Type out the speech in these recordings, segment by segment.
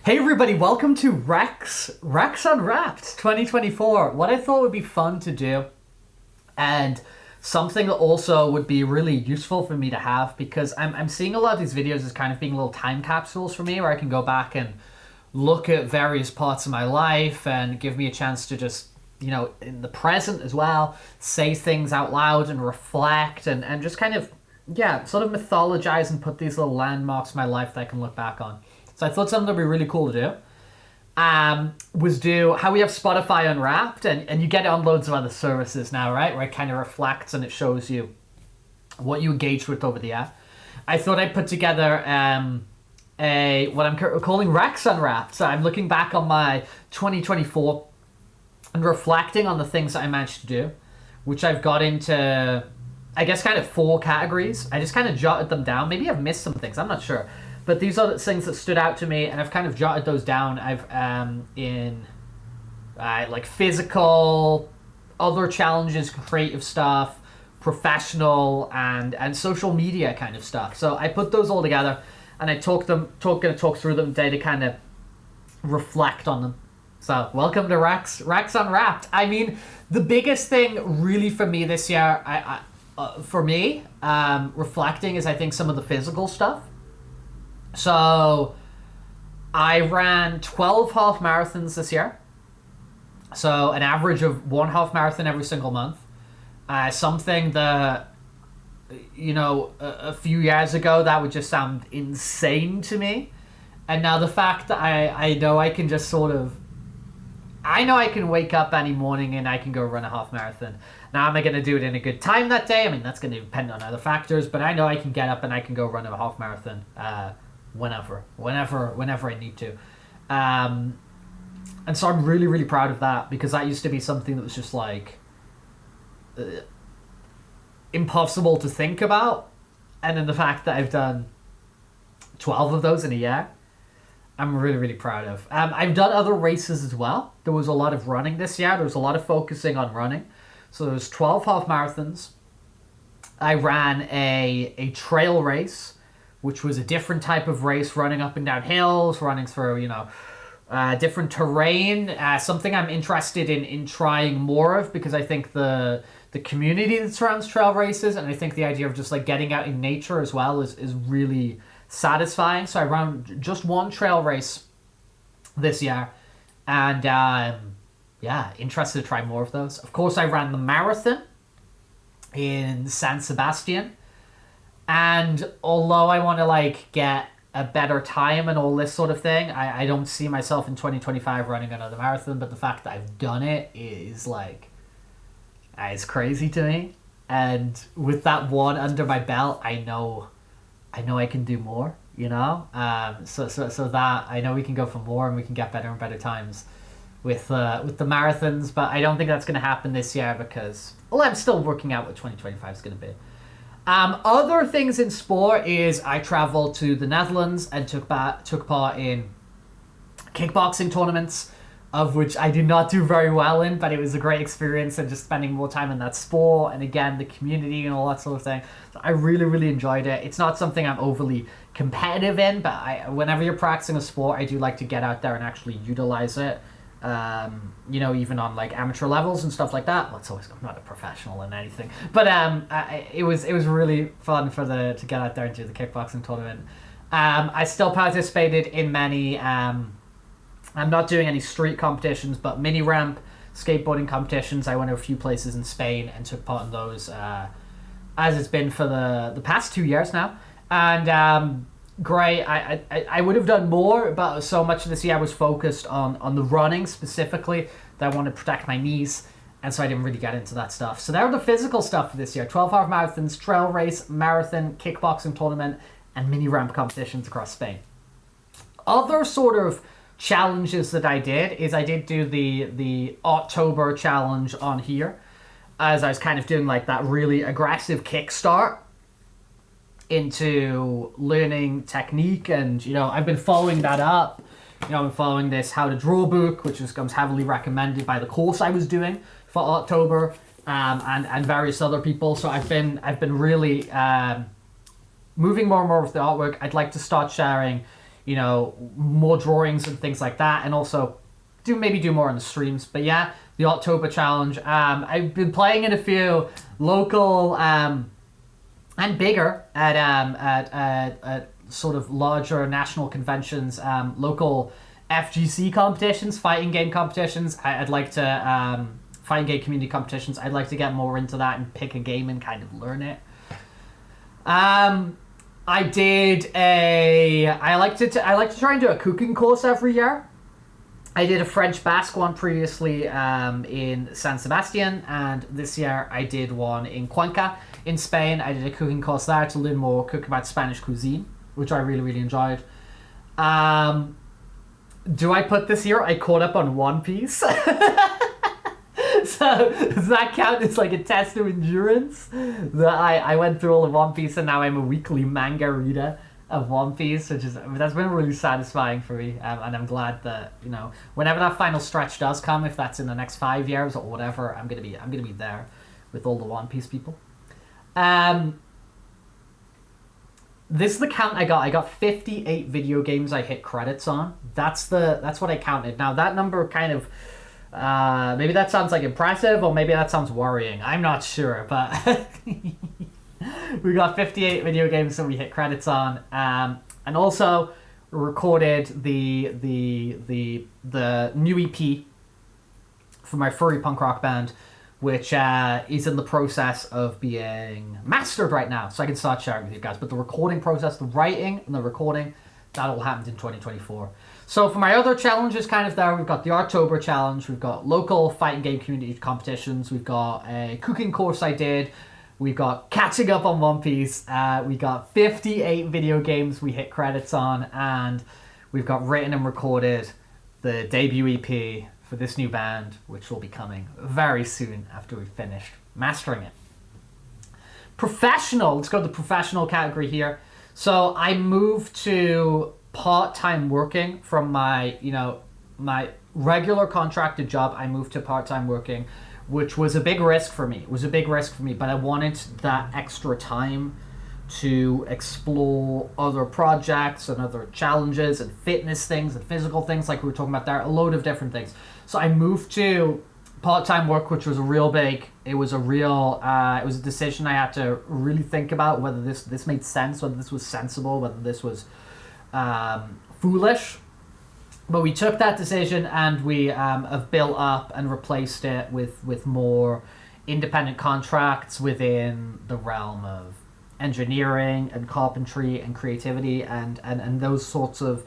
Hey everybody, welcome to Rex Unwrapped 2024. What I thought would be fun to do, and something that also would be really useful for me to have, because I'm seeing a lot of these videos as kind of being little time capsules for me, where I can go back and look at various parts of my life and give me a chance to just, in the present as well, say things out loud and reflect and just kind of, sort of mythologize and put these little landmarks in my life that I can look back on. So I thought something that would be really cool to do was do how we have Spotify Unwrapped, and you get it on loads of other services now, right? Where it kind of reflects and it shows you what you engaged with over the app. I thought I'd put together what I'm calling Rex Unwrapped. So I'm looking back on my 2024 and reflecting on the things that I managed to do, which I've got into, I guess, kind of 4 categories. I just kind of jotted them down. Maybe I've missed some things, I'm not sure. But these are the things that stood out to me, and I've kind of jotted those down. I've in like physical, other challenges, creative stuff, professional, and social media kind of stuff. So I put those all together, and I going to talk through them today to kind of reflect on them. So welcome to Rex Unwrapped. I mean, the biggest thing really for me this year, reflecting is, I think, some of the physical stuff. So I ran 12 half marathons this year. So an average of 1 half marathon every single month. Something that, a few years ago, that would just sound insane to me. And now the fact that I know I can just I know I can wake up any morning and I can go run a half marathon. Now, am I going to do it in a good time that day? I mean, that's going to depend on other factors, but I know I can get up and I can go run a half marathon whenever I need to. And so I'm really, really proud of that, because that used to be something that was just like impossible to think about. And then the fact that I've done 12 of those in a year, I'm really, really proud of. I've done other races as well. There was a lot of running this year. There was a lot of focusing on running. So there was 12 half marathons. I ran a trail race, which was a different type of race, running up and down hills, running through, different terrain. Something I'm interested in trying more of, because I think the community that surrounds trail races, and I think the idea of just like getting out in nature as well is really satisfying. So I ran just one trail race this year, and interested to try more of those. Of course, I ran the marathon in San Sebastian. And although I want to get a better time and all this sort of thing, I don't see myself in 2025 running another marathon. But the fact that I've done it is it's crazy to me. And with that one under my belt, I know I can do more. So that I know we can go for more and we can get better and better times with the marathons. But I don't think that's going to happen this year, because I'm still working out what 2025 is going to be. Other things in sport is I traveled to the Netherlands and took part in kickboxing tournaments, of which I did not do very well in, but it was a great experience, and just spending more time in that sport, and again, the community and all that sort of thing. So I really, really enjoyed it. It's not something I'm overly competitive in, but whenever you're practicing a sport, I do like to get out there and actually utilize it. Even on amateur levels and stuff like that. Well, I'm not a professional in anything, but it was really fun to get out there and do the kickboxing tournament. I still participated in many. I'm not doing any street competitions, but mini ramp skateboarding competitions. I went to a few places in Spain and took part in those, as it's been for the past 2 years now, and. Great. I would have done more, but so much of this year I was focused on the running specifically, that I wanted to protect my knees, and so I didn't really get into that stuff. So there are the physical stuff for this year: 12 half marathons, trail race, marathon, kickboxing tournament, and mini ramp competitions across Spain. Other sort of challenges that I did is I did do the October challenge on here, as I was kind of doing that really aggressive kickstart into learning technique, and I've been following that up. I'm following this How to Draw book, which comes heavily recommended by the course I was doing for October, and various other people. So I've been really moving more and more with the artwork. I'd like to start sharing, more drawings and things like that, and also do more on the streams. But yeah, the October challenge. I've been playing in a few local and bigger at sort of larger national conventions, local FGC competitions, fighting game competitions. I'd like to fighting game community competitions. I'd like to get more into that and pick a game and kind of learn it. I like to try and do a cooking course every year. I did a French Basque one previously in San Sebastian, and this year I did one in Cuenca in Spain. I did a cooking course there to learn more, cook about Spanish cuisine, which I really, really enjoyed. Do I put this here? I caught up on One Piece. So does that count as like a test of endurance? That I went through all of One Piece and now I'm a weekly manga reader of One Piece, that's been really satisfying for me. And I'm glad that, whenever that final stretch does come, if that's in the next 5 years or whatever, I'm gonna be there with all the One Piece people. This is the count I got. I got 58 video games I hit credits on. That's what I counted. Now that number kind of maybe that sounds like impressive, or maybe that sounds worrying. I'm not sure, but we got 58 video games that we hit credits on, and also recorded the new EP for my furry punk rock band, which is in the process of being mastered right now, so I can start sharing with you guys. But the recording process, the writing and the recording, that all happened in 2024. So for my other challenges kind of there, we've got the October challenge, we've got local fighting game community competitions, we've got a cooking course I did, we've got catching up on One Piece, we got 58 video games we hit credits on, and we've got written and recorded the debut EP for this new band, which will be coming very soon after we've finished mastering it. Professional, let's go to the professional category here. So I moved to part-time working from my regular contracted job. I moved to part-time working, which was a big risk for me. But I wanted that extra time to explore other projects and other challenges and fitness things and physical things like we were talking about there, a load of different things. So I moved to part-time work, which was a decision I had to really think about, whether this made sense, whether this was sensible, whether this was foolish. But we took that decision and we have built up and replaced it with more independent contracts within the realm of engineering and carpentry and creativity and those sorts of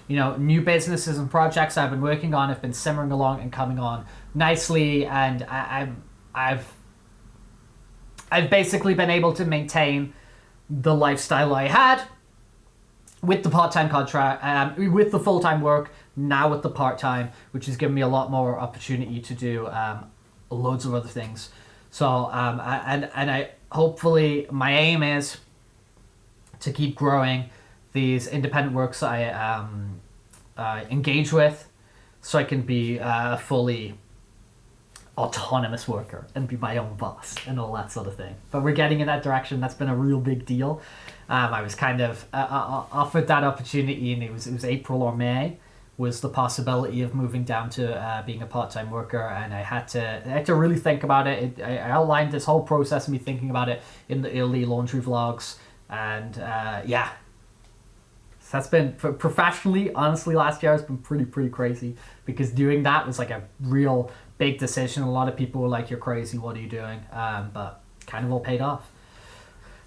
new businesses and projects I've been working on have been simmering along and coming on nicely, and I've basically been able to maintain the lifestyle I had with the part-time contract, with the full-time work, now with the part-time, which has given me a lot more opportunity to do loads of other things. So I hopefully my aim is to keep growing these independent works I engage with, so I can be a fully autonomous worker and be my own boss and all that sort of thing. But we're getting in that direction. That's been a real big deal. I was kind of offered that opportunity, and it was April or May was the possibility of moving down to being a part-time worker, and I had to really think about it. I outlined this whole process of me thinking about it in the early laundry vlogs, and yeah. So that's been, professionally, honestly, last year has been pretty crazy, because doing that was like a real big decision. A lot of people were like, "You're crazy, what are you doing?" But kind of all paid off.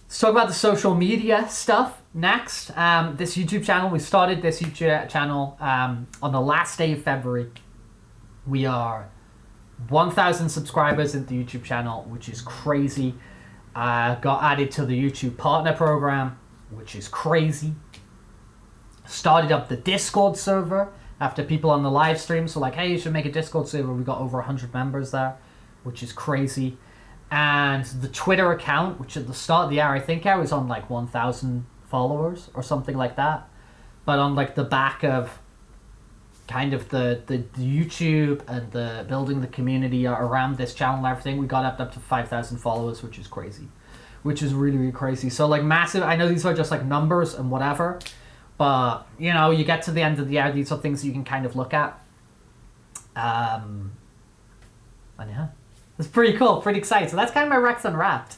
Let's talk about the social media stuff next. This YouTube channel, we started this YouTube channel on the last day of February. We are 1,000 subscribers in the YouTube channel, which is crazy. Got added to the YouTube Partner Program, which is crazy. Started up the Discord server after people on the live stream so like, hey, you should make a Discord server. We got over 100 members there, which is crazy. And the Twitter account, which at the start of the year, I think I was on like 1,000 followers or something like that. But on like the back of kind of the YouTube and the building the community around this channel and everything, we got up to 5,000 followers, which is crazy. Which is really crazy. So like massive, I know these are just like numbers and whatever, But, you know, you get to the end of the year, these are things you can kind of look at. And yeah, it's pretty cool, pretty exciting. So that's kind of my Rex Unwrapped.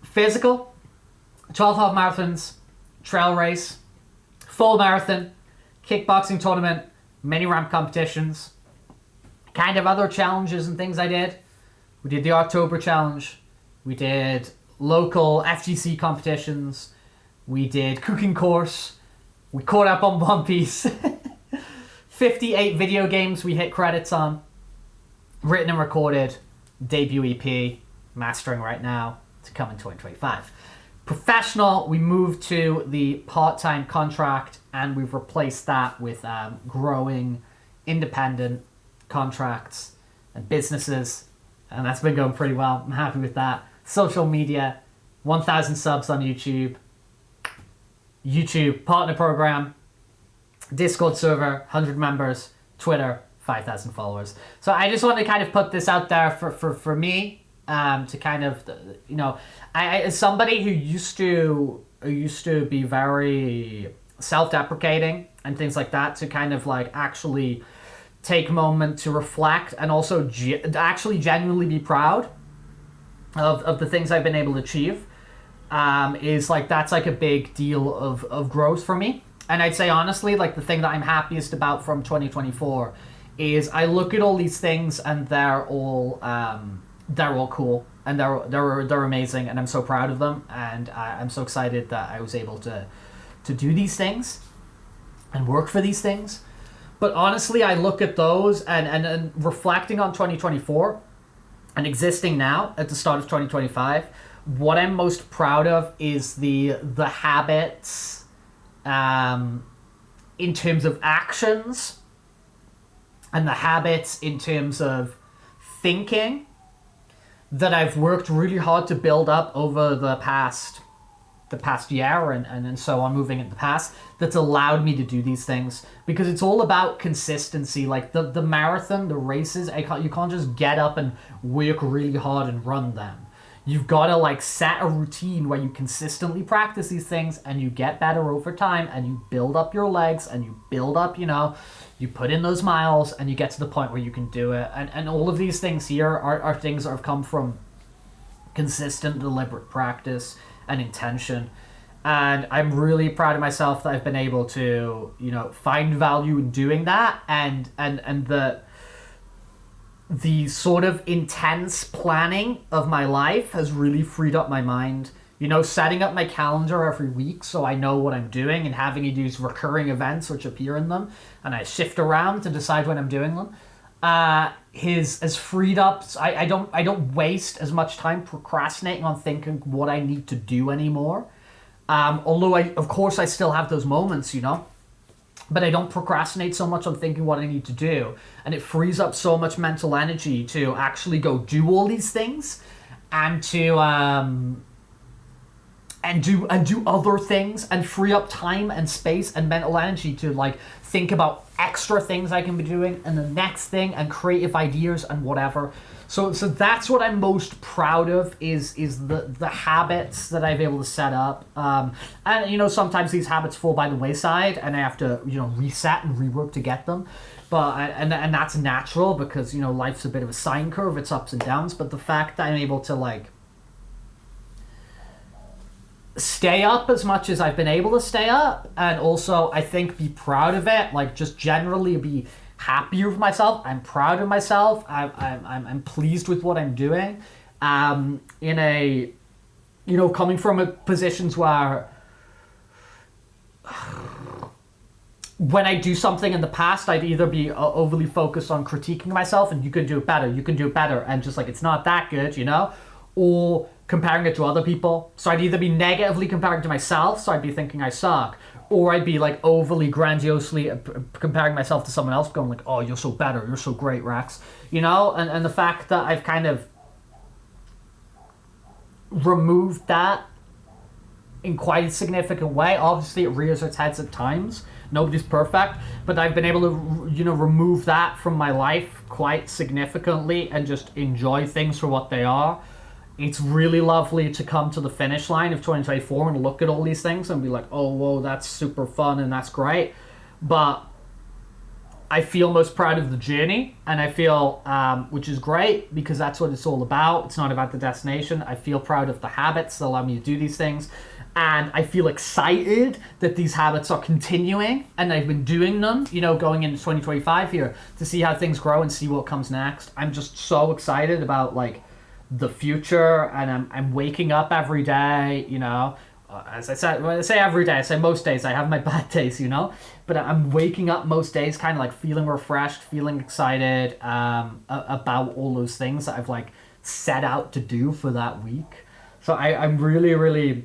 Physical, 12 half marathons, trail race, full marathon, kickboxing tournament, mini ramp competitions, kind of other challenges and things I did. We did the October challenge. We did local FGC competitions. We did cooking course. We caught up on One Piece. 58 video games we hit credits on. Written and recorded. Debut EP. Mastering right now to come in 2025. Professional, we moved to the part-time contract and we've replaced that with growing independent contracts and businesses, and that's been going pretty well. I'm happy with that. Social media, 1,000 subs on YouTube partner program, Discord server, 100 members, Twitter, 5,000 followers. So I just want to kind of put this out there for me, to kind of, you know, I as somebody who used to be very self-deprecating and things like that, to kind of like actually take a moment to reflect and also actually genuinely be proud of the things I've been able to achieve, is like, that's like a big deal of growth for me. And I'd say honestly, like the thing that I'm happiest about from 2024 is I look at all these things and they're all cool and they're amazing, and I'm so proud of them, and I'm so excited that I was able to do these things and work for these things. But honestly, I look at those and reflecting on 2024 and existing now at the start of 2025, what I'm most proud of is the habits, in terms of actions, and the habits in terms of thinking that I've worked really hard to build up over the past year and so on, moving in the past, that's allowed me to do these things, because it's all about consistency. Like the marathon, the races, you can't just get up and work really hard and run them. You've got to like set a routine where you consistently practice these things and you get better over time and you build up your legs and you build up, you know, you put in those miles and you get to the point where you can do it. And all of these things here are things that have come from consistent, deliberate practice and intention. And I'm really proud of myself that I've been able to, you know, find value in doing that, and the sort of intense planning of my life has really freed up my mind. You know, setting up my calendar every week so I know what I'm doing, and having these recurring events which appear in them, and I shift around to decide when I'm doing them, has freed up. I don't waste as much time procrastinating on thinking what I need to do anymore. Although of course I still have those moments, you know, but I don't procrastinate so much on thinking what I need to do, and it frees up so much mental energy to actually go do all these things, and to do other things, and free up time and space and mental energy to like think about extra things I can be doing and the next thing and creative ideas and whatever. So that's what I'm most proud of is the habits that I've been able to set up. And you know, sometimes these habits fall by the wayside and I have to, you know, reset and rework to get them. But and that's natural, because, you know, life's a bit of a sine curve, it's ups and downs. But the fact that I'm able to like stay up as much as I've been able to stay up, and also I think be proud of it, like just generally be happy with myself. I'm proud of myself. I'm pleased with what I'm doing. In a, you know, coming from a positions where when I do something in the past, I'd either be overly focused on critiquing myself and you can do it better, and just like it's not that good, you know, or comparing it to other people. So I'd either be negatively comparing to myself, so I'd be thinking I suck, or I'd be like overly grandiosely comparing myself to someone else, going like, oh, you're so better, you're so great, Rex, you know. And the fact that I've kind of removed that in quite a significant way. Obviously it rears its heads at times, nobody's perfect, but I've been able to, you know, remove that from my life quite significantly and just enjoy things for what they are. it's really lovely to come to the finish line of 2024 and look at all these things and be like, oh, whoa, that's super fun and that's great. But I feel most proud of the journey, and I feel, which is great because that's what it's all about. It's not about the destination. I feel proud of the habits that allow me to do these things. And I feel excited that these habits are continuing and I've been doing them, you know, going into 2025 here to see how things grow and see what comes next. I'm just so excited about like the future, and I'm waking up every day, you know. As I said, when I say every day, I say most days. I have my bad days, you know, but I'm waking up most days kind of like feeling refreshed, feeling excited about all those things that I've like set out to do for that week. So I'm really, really,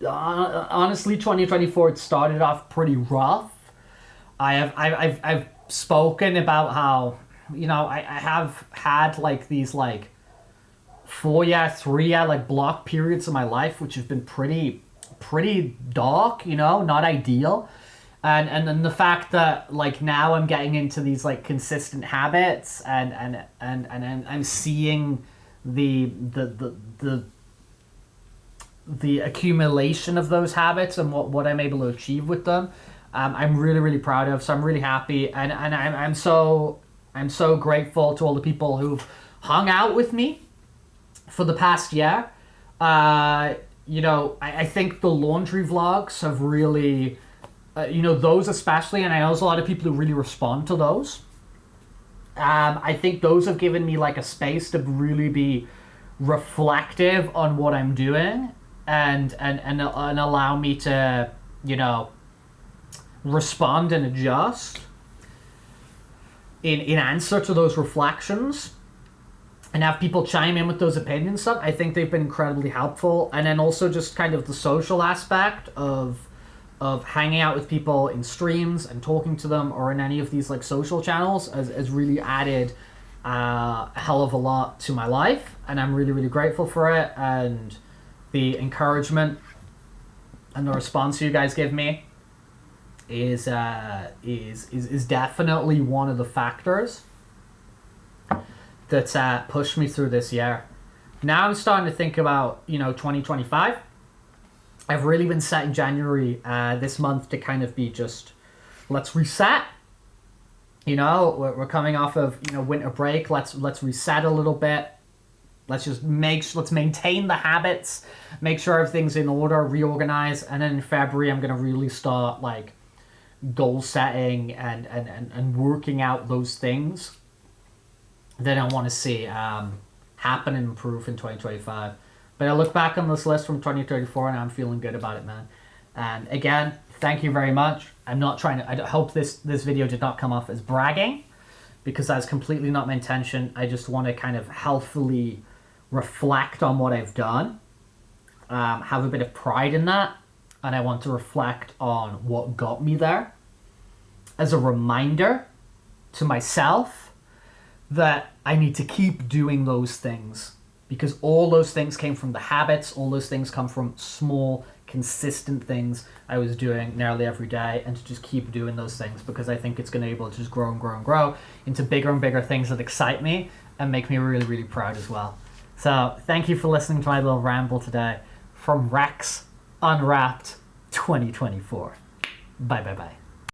honestly, 2024, it started off pretty rough. I've spoken about how, you know, I have had like these like 4-year, 3-year like block periods of my life, which have been pretty dark, you know, not ideal. And then the fact that like now I'm getting into these like consistent habits and I'm seeing the accumulation of those habits and what I'm able to achieve with them, I'm really, really proud of. So I'm really happy, and I'm so grateful to all the people who've hung out with me for the past year. You know, I think the laundry vlogs have really, you know, those especially, and I know there's a lot of people who really respond to those. I think those have given me like a space to really be reflective on what I'm doing and allow me to, you know, respond and adjust in answer to those reflections, and have people chime in with those opinions stuff. I think they've been incredibly helpful. And then also just kind of the social aspect of hanging out with people in streams and talking to them or in any of these like social channels has really added a hell of a lot to my life, and I'm really, really grateful for it. And the encouragement and the response you guys give me is definitely one of the factors that's pushed me through this year. Now I'm starting to think about, you know, 2025. I've really been setting January this month to kind of be just, let's reset. You know, we're coming off of, you know, winter break. Let's reset a little bit. Let's maintain the habits, make sure everything's in order, reorganize, and then in February I'm gonna really start like goal setting and working out those things that I want to see happen and improve in 2025. But I look back on this list from 2034 and I'm feeling good about it, man. And again, thank you very much. I'm not trying to, I hope this video did not come off as bragging, because that's completely not my intention. I just want to kind of healthfully reflect on what I've done, have a bit of pride in that, and I want to reflect on what got me there as a reminder to myself that I need to keep doing those things, because all those things came from the habits. All those things come from small, consistent things I was doing nearly every day, and to just keep doing those things, because I think it's going to be able to just grow and grow and grow into bigger and bigger things that excite me and make me really, really proud as well. So thank you for listening to my little ramble today from Rex Unwrapped 2024. Bye, bye, bye.